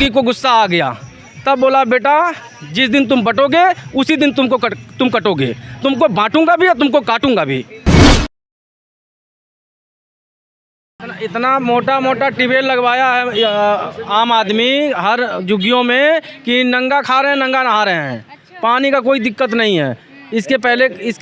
योगी को गुस्सा आ गया, तब बोला बेटा जिस दिन तुम बटोगे उसी दिन तुम कटोगे, तुमको बांटूंगा भी और तुमको काटूंगा भी। इतना मोटा मोटा ट्यूबवेल लगवाया है आम आदमी हर झुग्गियों में कि नंगा खा रहे हैं नंगा नहा रहे हैं। पानी का कोई दिक्कत नहीं है। इसके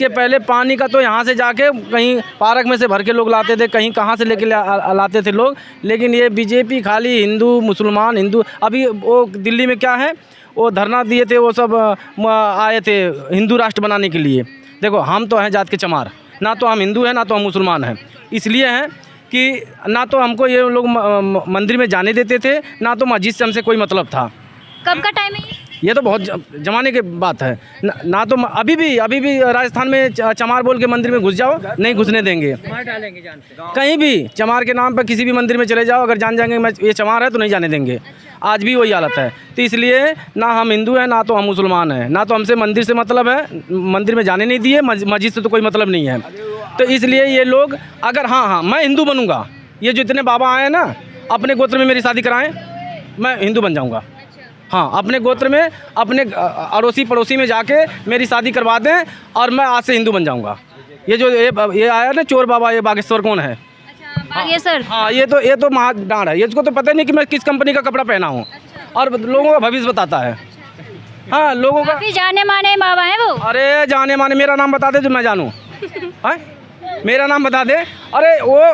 पहले पानी का तो यहाँ से जाके कहीं पार्क में से भर के लोग लाते थे, कहीं कहाँ से लेके लाते थे लोग। लेकिन ये बीजेपी खाली हिंदू मुसलमान हिंदू, अभी वो दिल्ली में क्या है वो धरना दिए थे, वो सब आए थे हिंदू राष्ट्र बनाने के लिए। देखो हम तो हैं जात के चमार, ना तो हम हिंदू हैं ना तो हम मुसलमान हैं। इसलिए हैं कि ना तो हमको ये लोग मंदिर में जाने देते थे, ना तो मस्जिद से हमसे कोई मतलब था। कब का टाइम है ये तो बहुत जमाने की बात है। ना तो अभी भी राजस्थान में चमार बोल के मंदिर में घुस जाओ, नहीं घुसने देंगे, मार डालेंगे जान से। कहीं भी चमार के नाम पर किसी भी मंदिर में चले जाओ, अगर जान जाएंगे मैं ये चमार है तो नहीं जाने देंगे। आज भी वही हालत है। तो इसलिए ना हम हिंदू हैं ना तो हम मुसलमान हैं, ना तो हमसे मंदिर से मतलब है, मंदिर में जाने नहीं दिए, मस्जिद से तो कोई मतलब नहीं है। तो इसलिए ये लोग अगर हाँ मैं हिंदू बनूँगा, ये जो इतने बाबा आए ना अपने गोत्र में मेरी शादी कराएं, मैं हिंदू बन जाऊँगा। हाँ अपने गोत्र में अपने अड़ोसी पड़ोसी में जाके मेरी शादी करवा दें और मैं आज से हिंदू बन जाऊँगा। ये जो ये आया ना चोर बाबा, ये बागेश्वर कौन है? बागेश्वर। हाँ ये तो महाडांड है। इसको तो पता नहीं कि मैं किस कंपनी का कपड़ा पहना हूँ और लोगों का भविष्य बताता है। हाँ लोगों का जाने माने बाबा है वो। अरे जाने माने, मेरा नाम बता दे जो मैं जानूँ। मेरा नाम बता दे। अरे वो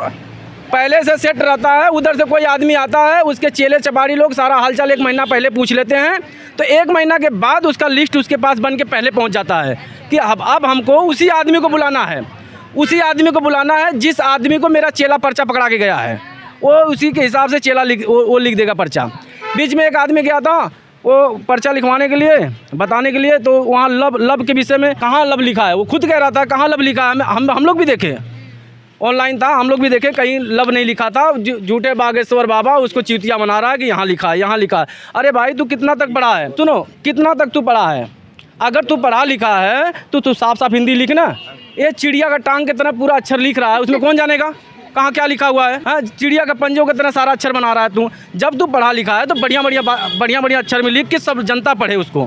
पहले से सेट रहता है, उधर से कोई आदमी आता है, उसके चेले चपाड़ी लोग सारा हालचाल 1 महीना पहले पूछ लेते हैं। तो 1 महीना के बाद उसका लिस्ट उसके पास बन के पहले पहुंच जाता है कि अब हमको उसी आदमी को बुलाना है, उसी आदमी को बुलाना है जिस आदमी को मेरा चेला पर्चा पकड़ा के गया है। वो उसी के हिसाब से चेला वो लिख देगा पर्चा। बीच में एक आदमी गया था वो पर्चा लिखवाने के लिए, बताने के लिए, तो वहाँ लब के विषय में कहाँ लब लिखा है, वो खुद कह रहा था कहाँ लब लिखा है। हम लोग भी देखे, ऑनलाइन था, हम लोग भी देखे, कहीं लब नहीं लिखा था। झूठे बागेश्वर बाबा उसको चीतिया बना रहा है कि यहाँ लिखा है, यहाँ लिखा है। अरे भाई तू कितना तक पढ़ा है? सुनो, कितना तक तू पढ़ा है? अगर तू पढ़ा लिखा है तो तू साफ साफ हिंदी लिखना। ये चिड़िया का टांग की तरह पूरा अक्षर लिख रहा है, उसमें कौन जानेगा कहाँ क्या लिखा हुआ है? हाँ चिड़िया का पंजों की तरह सारा अक्षर बना रहा है तू। जब तू पढ़ा लिखा है तो बढ़िया अक्षर में लिख के सब जनता पढ़े उसको।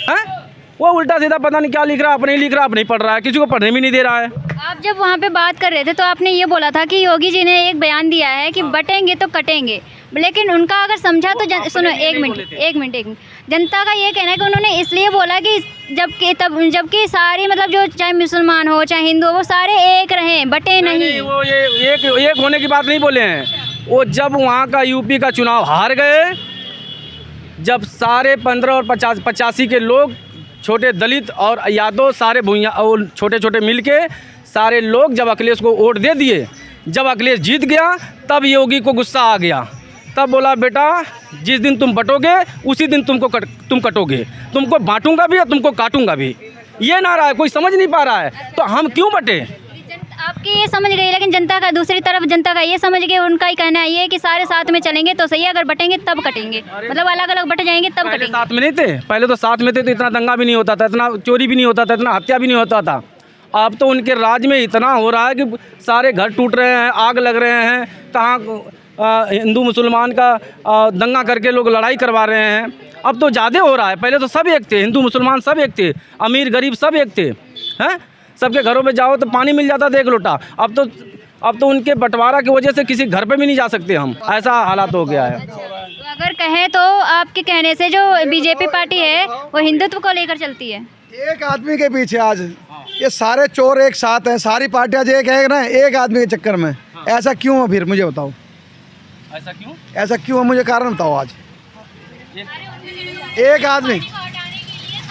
हैं वो उल्टा सीधा पता नहीं क्या लिख रहा है, अपने ही लिख रहा है, अपने ही पढ़ रहा है, किसी को पढ़ने भी नहीं दे रहा है। आप जब वहाँ पे बात कर रहे थे तो आपने ये बोला था कि योगी जी ने एक बयान दिया है कि बटेंगे तो कटेंगे, लेकिन उनका अगर समझा तो सुनो एक मिनट जनता का ये कहना है कि उन्होंने इसलिए बोला कि जबकि सारी मतलब जो चाहे मुसलमान हो चाहे हिंदू हो वो सारे एक रहें, बटे नहीं। वो ये एक होने की बात नहीं बोले हैं। वो जब वहाँ का यूपी का चुनाव हार गए, जब सारे 15 और 85 के लोग, छोटे दलित और यादव सारे भूइयाँ और छोटे छोटे मिल के सारे लोग जब अखिलेश को वोट दे दिए, जब अखिलेश जीत गया तब योगी को गुस्सा आ गया। तब बोला बेटा जिस दिन तुम बटोगे उसी दिन तुम कटोगे, तुमको बांटूंगा भी और तुमको काटूंगा भी। ये नारा है, कोई समझ नहीं पा रहा है तो हम क्यों बटे? आपकी ये समझ गई, लेकिन जनता का दूसरी तरफ जनता का ये समझ गए, उनका ही कहना है ये कि सारे साथ में चलेंगे तो सही है, अगर बटेंगे तब कटेंगे, मतलब अलग अलग बट जाएंगे तब कटेंगे। साथ में नहीं थे, पहले तो साथ में थे तो इतना दंगा भी नहीं होता था, इतना चोरी भी नहीं होता था, इतना हत्या भी नहीं होता था। अब तो उनके राज में इतना हो रहा है कि सारे घर टूट रहे हैं, आग लग रहे हैं, कहाँ हिंदू मुसलमान का दंगा करके लोग लड़ाई करवा रहे हैं। अब तो ज़्यादा हो रहा है। पहले तो सब एक थे, हिंदू मुसलमान सब एक थे, अमीर गरीब सब एक थे। हैं सबके घरों में जाओ तो पानी मिल जाता था 1 लोटा। अब तो उनके बंटवारा की वजह से किसी घर पे भी नहीं जा सकते हम, ऐसा हालात हो गया है। तो अगर कहें तो आपके कहने से जो बीजेपी पार्टी है वो हिंदुत्व को लेकर चलती है। एक आदमी के पीछे आज ये सारे चोर एक साथ हैं, सारी पार्टियां जो एक है ना, एक आदमी के चक्कर में। ऐसा क्यों है? फिर मुझे बताओ ऐसा क्यों है? मुझे कारण बताओ। आज एक आदमी,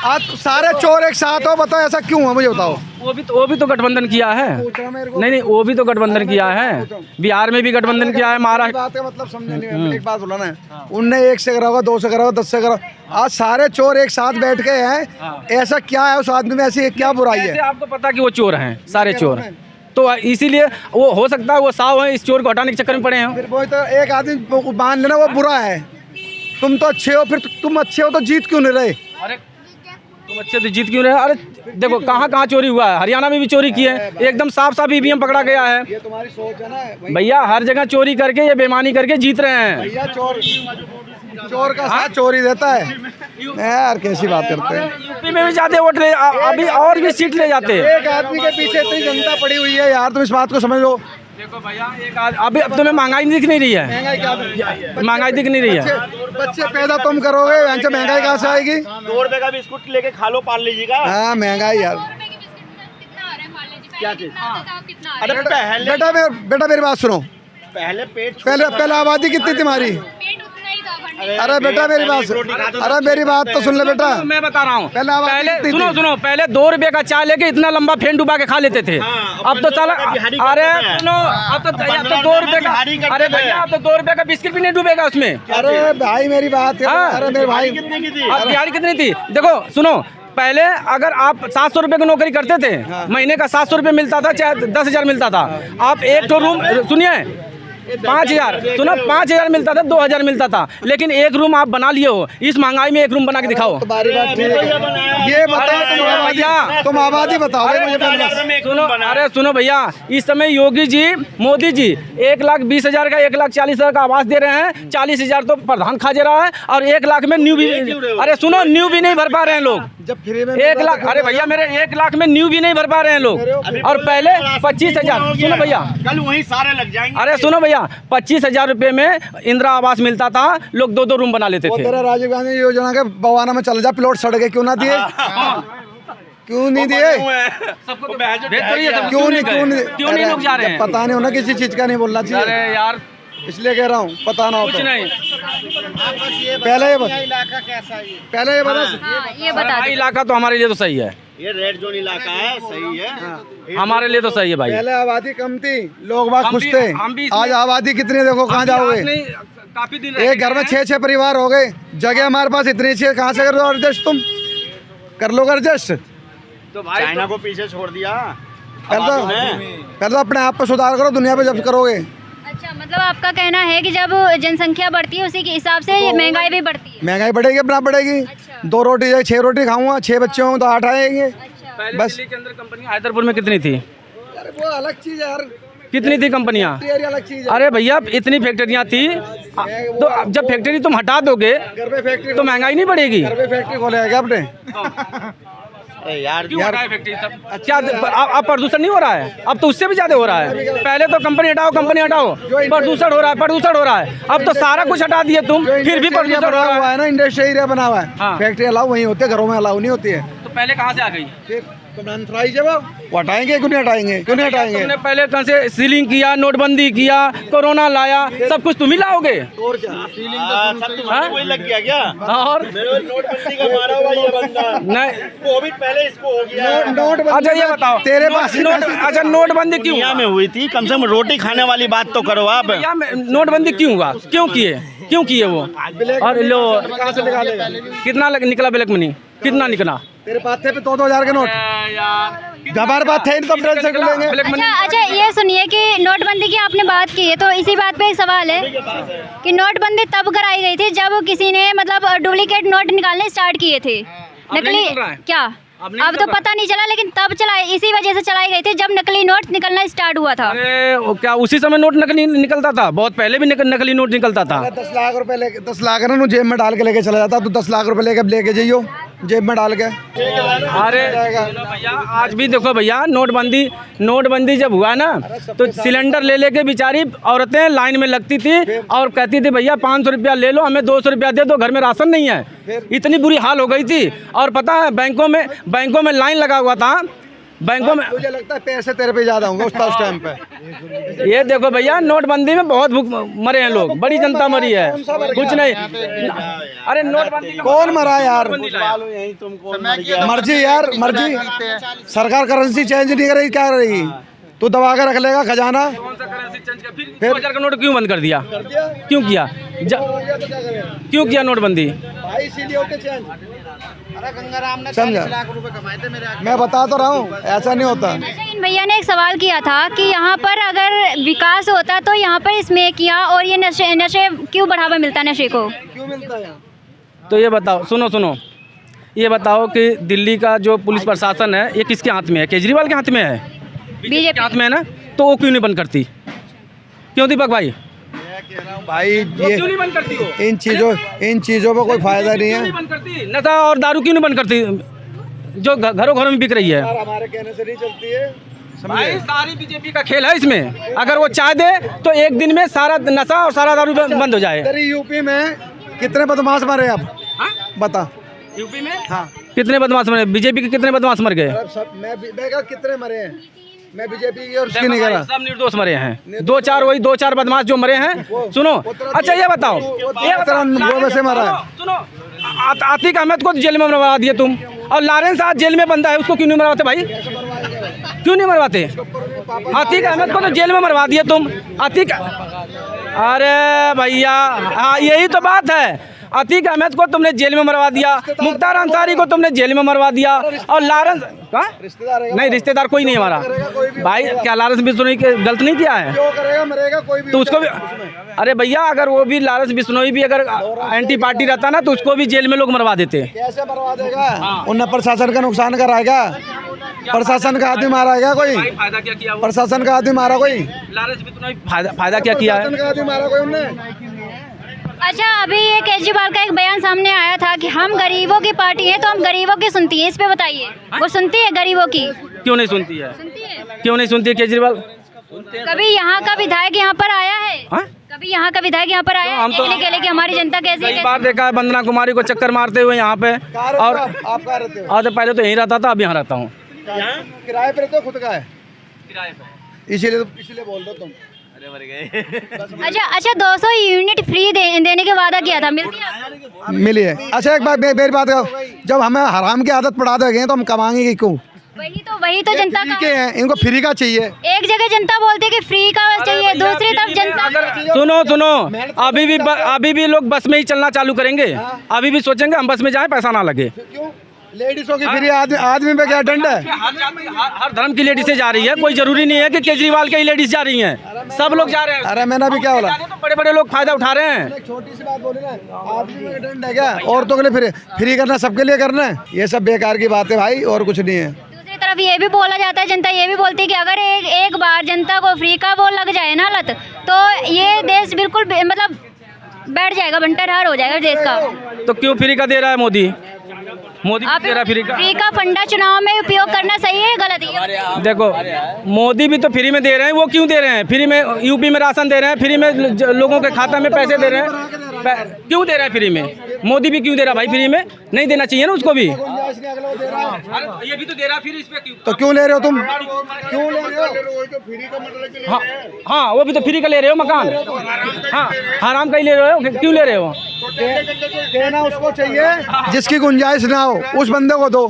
आज सारे चोर एक साथ हो, बताओ ऐसा क्यों है? मुझे बताओ। वो भी तो गठबंधन किया है। नहीं वो भी तो गठबंधन किया है, बिहार में भी गठबंधन किया है, महाराष्ट्र। बात का मतलब समझे नहीं। एक बात बोला ना, उनने 1 से करा होगा, 2 से करा होगा, 10 से करा। आज सारे चोर एक साथ बैठ गए हैं। ऐसा क्या है उस आदमी में, ऐसी क्या बुराई है? आपको पता कि वो चोर हैं, सारे चोर, तो इसीलिए वो हो सकता है वो साव है, इस चोर को हटाने के चक्कर में पड़े हैं। फिर वो तो एक आदमी बांध लेना वो बुरा है। तुम तो अच्छे हो, फिर तुम अच्छे हो तो जीत क्यों नहीं रहे? अरे तुम अच्छे तो जीत क्यों रहे? अरे देखो कहाँ चोरी हुआ है, हरियाणा में भी चोरी की है, एकदम साफ ईवीएम पकड़ा गया है। ये तुम्हारी सोच है ना भैया, हर जगह चोरी करके ये बेईमानी करके जीत रहे हैं। भैया चोर चोर का साथ चोरी देता है यार, कैसी बात करते हैं। यूपी में भी ज्यादा वोट ले, अभी और भी सीट ले जाते हैं। एक आदमी के पीछे इतनी जनता पड़ी हुई है यार, तुम इस बात को समझ लो। देखो भैया अभी अब तुम्हें महंगाई दिख नहीं रही है, महंगाई क्या महंगाई दिख नहीं रही है। बच्चे पैदा तुम करोगे, महंगाई कहाँ से आएगी? 2 रुपए का बिस्कुट लेके खा लो, पाल लीजिएगा। हाँ महंगाई यार। क्या चीज? अरे पहले बेटा मेरी बात सुनो। पेट पहले आबादी कितनी थी तुम्हारी? अरे बेटा मेरी बात सुन, अरे मेरी बात तो सुन ले बेटा। मैं बता रहा हूँ, पहले सुनो पहले 2 रुपए का चाय लेके इतना लंबा फेन डुबा के खा लेते थे। अब तो चला, अरे सुनो अब तो 2 रुपए का, अरे भैया अब तो 2 रुपए का बिस्किट भी नहीं डूबेगा उसमें। अरे भाई मेरी बात है, अरे मेरे भाई अब दिहाड़ी कितनी थी? देखो सुनो, पहले अगर आप 700 रुपए की नौकरी करते थे, महीने का 700 रुपए मिलता था, चाहे 10,000 मिलता था। आप एक तो रूम, सुनिए 5,000, सुनो 5,000 मिलता था, 2,000 मिलता था, लेकिन एक रूम आप बना लिए हो। इस महंगाई में एक रूम बना के दिखाओ। तुम्हारी बात ठीक है, ये बताओ तुम आबादी बताओ मुझे पहले। सुनो, अरे सुनो भैया, इस समय योगी जी, मोदी जी 1,20,000 का, 1,40,000 का आवास दे रहे हैं। 40,000 तो प्रधान खा जा रहा है, और 1 लाख में न्यू भी, अरे सुनो न्यू भी नहीं भर पा रहे हैं लोग। जब फ्री में 1 लाख, अरे भैया मेरे 1 लाख में न्यू भी नहीं भर पा रहे हैं लोग, और पहले 25,000। सुनो भैया, कल वहीं सारे लग जाएंगे। अरे सुनो भैया, 25,000 रुपए में इंदिरा आवास मिलता था, लोग 2-2 रूम बना लेते थे। तेरा राजीव गांधी योजना के बवाना में चल जा, प्लॉट सड़ गए, क्यों ना दिए? क्यों नहीं दिए? क्यों नहीं लोग जा रहे हैं? पता नहीं होना, किसी चीज का नहीं बोलना चाहिए। अरे यार इसलिए कह रहा हूँ, पता ना हो कुछ तो। नहीं, पहले ये बता, इलाका कैसा है? पहले ये बता। हाँ, ये बता दो। इलाका तो हमारे लिए तो सही है, ये रेड जोन इलाका है, सही है। हमारे लिए तो सही है भाई। पहले आबादी कम थी, लोग बात खुश थे। हम भी इसमें- आज आबादी कितनी, देखो कहाँ जाओगे? काफी दिन एक घर में 6-6 परिवार हो गए, जगह हमारे पास इतनी अच्छी है, कहाँ से कर लो एडजस्ट? तुम कर लो एडजस्ट। तो भाई चाइना को पीछे छोड़ दिया। पहले तो अपने आप पे सुधार करो, दुनिया पे जब करोगे। अच्छा, मतलब आपका कहना है कि जब जनसंख्या बढ़ती है उसी के हिसाब से ये महंगाई भी बढ़ती है। महंगाई बढ़ेगी, अपना बढ़ेगी। अच्छा। 2 रोटी 6 रोटी खाऊंगा, 6 बच्चे हों तो 8 आएंगे। अच्छा, पहले बस। दिल्ली के अंदर कंपनी हैदरपुर में कितनी थी? अरे वो अलग चीज है यार, कितनी थी कंपनियां? अलग चीज है। अरे भैया इतनी फैक्ट्रियां थी, तो अब जब फैक्ट्री तुम हटा दोगे घर पे फैक्ट्री, तो महंगाई नहीं बढ़ेगी। घर पे फैक्ट्री खोलेगा क्या आपने? यार क्यों हटाए फैक्ट्री तब? क्या अब प्रदूषण नहीं हो रहा है? अब तो उससे भी ज्यादा हो रहा है। पहले तो कंपनी हटाओ, प्रदूषण हो रहा है। अब तो सारा कुछ हटा दिए तुम, फिर भी प्रदूषण हो रहा हुआ है। है ना, इंडस्ट्री एरिया बना हुआ है। हाँ। फैक्ट्री अलाउ वहीं होती है, घरों में अलाउ नहीं होती है। तो पहले कहाँ से आ गई? फिर वो हटाएंगे, क्यों नहीं हटाएंगे? क्यों नहीं हटाएंगे? तुमने पहले कहाँ से सीलिंग किया, नोटबंदी किया, कोरोना लाया, सब कुछ तुम ही लाओगे। और क्या? सब तुम्हारे कोई लग गया क्या? और मेरे नोटबंदी का मारा हुआ ये बंदा। नहीं, कोविड पहले इसको हो गया। नोटबंदी अच्छा ये बताओ, तेरे पास अच्छा नोटबंदी क्यों दुनिया हुआ? में हुई थी, कम से कम रोटी खाने वाली बात तो करो आप। भैया, नोटबंदी क्यों हुआ? क्यों किए वो? और लो कहाँ से निकालेगा? कितना निकला ब्लैक मनी? कितना निकला? तेरे पाथे पे 2-2 हज़ार के नोट, हमारे पास थे नहीं, तब टेंशन कर लेंगे। ब्लैक मनी अच्छा ये सुनिए कि नोटबंदी की आपने बात की है, तो इसी बात पे एक सवाल है कि नोटबंदी तब कराई गई थी जब किसी ने मतलब डुप्लीकेट नोट निकालने स्टार्ट किए थे, नहीं नकली निकल रहा है? क्या? अब नहीं अब निकल तो रहा है? पता नहीं चला, लेकिन तब चलाई, इसी वजह से चलाई गई थी जब नकली नोट निकलना स्टार्ट हुआ था। अरे वो क्या उसी समय नोट नकली निकलता था? बहुत पहले भी नकली नोट निकलता था। 10 लाख रुपए लेके, 10 लाख है ना, जेब में डाल के लेके चला जाता, तो 10 लाख रुपए लेके जाइयो जेब में डाल के। अरे सुनो भैया, आज भी देखो भैया, नोटबंदी जब हुआ ना, तो सिलेंडर ले के बेचारी औरतें लाइन में लगती थी और कहती थी भैया 500 रुपया ले लो, हमें 200 रुपया दे दो, घर में राशन नहीं है। इतनी बुरी हाल हो गई थी। और पता है बैंकों में लाइन लगा हुआ था, बैंकों में। मुझे लगता है पैसे तेरे पे ज्यादा होंगे उस टाइम पे। ये देखो भैया, नोटबंदी में बहुत भूख मरे हैं लोग, बड़ी जनता मरी है, कुछ नहीं। अरे नोटबंदी कौन मरा यार? यही तुमको मर गया। मर्जी यार, मर्जी। सरकार करेंसी चेंज नहीं करेगी, क्या करेगी? तू दबा के रख लेगा खजाना। फिर 2000 का नोट क्यों बंद कर दिया? क्यों किया? क्यों किया नोटबंदी? समझा? मैं बता तो रहा हूँ, ऐसा नहीं होता। अच्छा, इन भैया ने एक सवाल किया था कि यहाँ पर अगर विकास होता तो यहाँ पर इसमें किया, और ये नशे क्यों बढ़ावा मिलता है नशे को? क्यों मिलता है? तो ये बताओ, सुनो, ये बताओ कि दिल्ली का जो पुलिस प्रशासन है, ये किसके हाथ में है? केजरीवाल के हाथ में है, बीजेपी के हाथ में है ना, तो वो क्यों नहीं बंद करती? क्यों दीपक भाई? भाई वो ये क्यों नहीं बंद करती हो? इन चीज़ों पर कोई फायदा नहीं क्यों है। नहीं बंद करती? नशा और दारू क्यों नहीं बंद करती जो घरों घरों में बिक रही है? यार हमारे कहने से नहीं चलती है, भाई समझे? सारी बीजेपी का खेल है इसमें। अगर वो चाह दे तो एक दिन में सारा नशा और सारा दारू बंद हो जाए। तेरी यूपी में कितने बदमाश मरे अब हाँ? बता। यूपी में हाँ कितने बदमाश मरे? बीजेपी के कितने बदमाश मर गए? अब सब मैं कहा कितने मरे हैं, मैं बीजेपी की और उसकी नहीं करा। सब निर्दोष मरे हैं। दो चार बदमाश जो मरे हैं। सुनो, अच्छा ये बताओ, वो वैसे मरा है। सुनो, आतिक अहमद को जेल में मरवा दिए तुम, और लारेंस आज जेल में बंदा है, उसको क्यों नहीं मरवाते भाई? क्यों नहीं मरवाते? आतिक अहमद को तो जेल में मरवा दिए तुम। आतिक, अरे भैया हाँ यही तो बात है। आतिक अहमद को तुमने जेल में मरवा दिया, मुख्तार अंसारी को तुमने जेल में मरवा दिया, और लारेंस रिश्तेदार नहीं, रिश्तेदार कोई नहीं हमारा भाई। क्या लारेंस बिश्नोई के गलत नहीं किया है? क्यों करेगा, मरेगा कोई भी। तो उसको भी, अरे भैया अगर वो भी लारेंस बिश्नोई भी अगर एंटी पार्टी रहता ना तो उसको भी जेल में लोग मरवा देते। कैसे मरवा देगा? उनने प्रशासन का नुकसान कराएगा? प्रशासन का आदमी मारा है क्या कोई? फायदा क्या किया? प्रशासन का आदमी मारा कोई? लारेंस बिश्नोई फायदा क्या किया है? प्रशासन का आदमी मारा कोई उनने? अच्छा, अभी ये केजरीवाल का एक बयान सामने आया था कि हम गरीबों की पार्टी है तो हम गरीबों की सुनती है। इस पे बताइए, वो सुनती है गरीबों की? क्यों नहीं सुनती है? सुनती है। क्यों नहीं सुनती है केजरीवाल? कभी यहाँ का विधायक यहाँ पर आया है? हाँ? कभी यहाँ का विधायक यहाँ पर आया है हम तो- देखने के लिए कि हमारी जनता कैसी कई है? बार देखा है वंदना कुमारी को चक्कर मारते हुए यहाँ पे। और आप कहाँ रहते हो? तो पहले तो यहीं रहता था, अब यहाँ रहता हूँ। किराए पे रहते हो, खुद का है? इसीलिए बोल दो तुम। अच्छा, 200 यूनिट फ्री देने के वादा किया था, मिलती है आपको? मिली है। अच्छा एक बात मेरी बात करो, जब हमें हराम की आदत पड़ा देंगे तो हम कमाएंगे क्यों? वही तो जनता फ्री का के हैं, इनको फ्री का चाहिए। एक जगह जनता बोलती है कि फ्री का चाहिए, दूसरी तरफ जनता सुनो, अभी भी लोग बस में ही चलना चालू करेंगे। अभी भी सोचेंगे हम बस में जाएं, पैसा ना लगे। क्यों? लेडीजों की फ्री, आदमी पे क्या दंड है? हर धर्म की लेडीजें जा रही है, कोई जरूरी नहीं है कि केजरीवाल की लेडीज जा रही हैं, सब लोग जा रहे हैं। अरे मैंने अभी क्या बोला? तो बड़े बड़े लोग फायदा उठा रहे हैं। छोटी सी बात बोली ना, आदमी पे दंड है क्या? औरतों के लिए फ्री करना, सबके लिए करना है? ये सब बेकार की बात है भाई, और कुछ नहीं है। दूसरी तरफ ये भी बोला जाता है, जनता ये भी बोलती है कि अगर एक बार जनता को फ्री का वो लग जाए ना लत, तो ये देश बिल्कुल मतलब बैठ जाएगा, बंटाधार हो जाएगा देश का। तो क्यों फ्री का दे रहा है मोदी? मोदी आप दे रहा है फ्री का फंडा चुनाव में उपयोग करना सही है गलत है? देखो, मोदी भी तो फ्री में दे रहे हैं। वो क्यों दे रहे हैं फ्री में? यूपी में राशन दे रहे हैं फ्री में, लोगों के खाता में पैसे दे रहे हैं। क्यों दे रहे हैं फ्री में? मोदी भी क्यों दे रहा है भाई फ्री में? नहीं देना चाहिए ना उसको भी। अरे ये भी तो दे रहा है फिर, इस पे क्यों? तो क्यों ले रहे हो तुम? क्यों ले रहे हो? हाँ हाँ, वो भी तो फ्री का ले रहे हो मकान। हाँ, हराम का ही ले रहे हो, क्यों ले रहे हो? देना उसको चाहिए जिसकी गुंजाइश ना हो, उस बंदे को दो।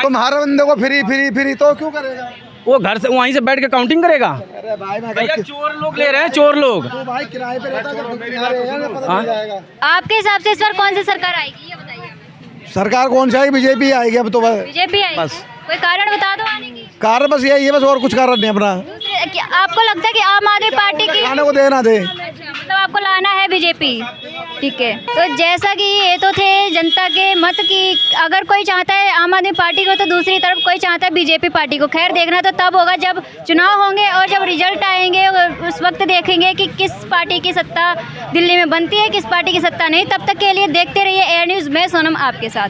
तुम हर बंदे को फ्री फ्री फ्री तो क्यों करेगा? वो घर से वहीं से बैठ के काउंटिंग करेगा। अरे भाई मैं भैया चोर लोग ले रहे हैं, चोर लोग। तो भाई किराए पे रहता है, पता नहीं जाएगा। आपके हिसाब से इस बार कौन सी सरकार आएगी, ये बताइए? सरकार कौन सी आएगी? बीजेपी आएगी अब तो। बस बीजेपी आएगी। बस। कोई कारण बता दो आने की। कारण बस यही है, बस और कुछ कारण नहीं अपना। आपको लगता है कि आम आदमी पार्टी की खाने को देना दे। अच्छा, मतलब आपको लाना है बीजेपी, ठीक है। तो जैसा कि ये तो थे जनता के मत की, अगर कोई चाहता है आम आदमी पार्टी को तो दूसरी तरफ कोई चाहता है बीजेपी पार्टी को। खैर देखना तो तब होगा जब चुनाव होंगे और जब रिजल्ट आएंगे, उस वक्त देखेंगे कि किस पार्टी की सत्ता दिल्ली में बनती है, किस पार्टी की सत्ता नहीं। तब तक के लिए देखते रहिए एयर न्यूज़ में सोनम आपके साथ।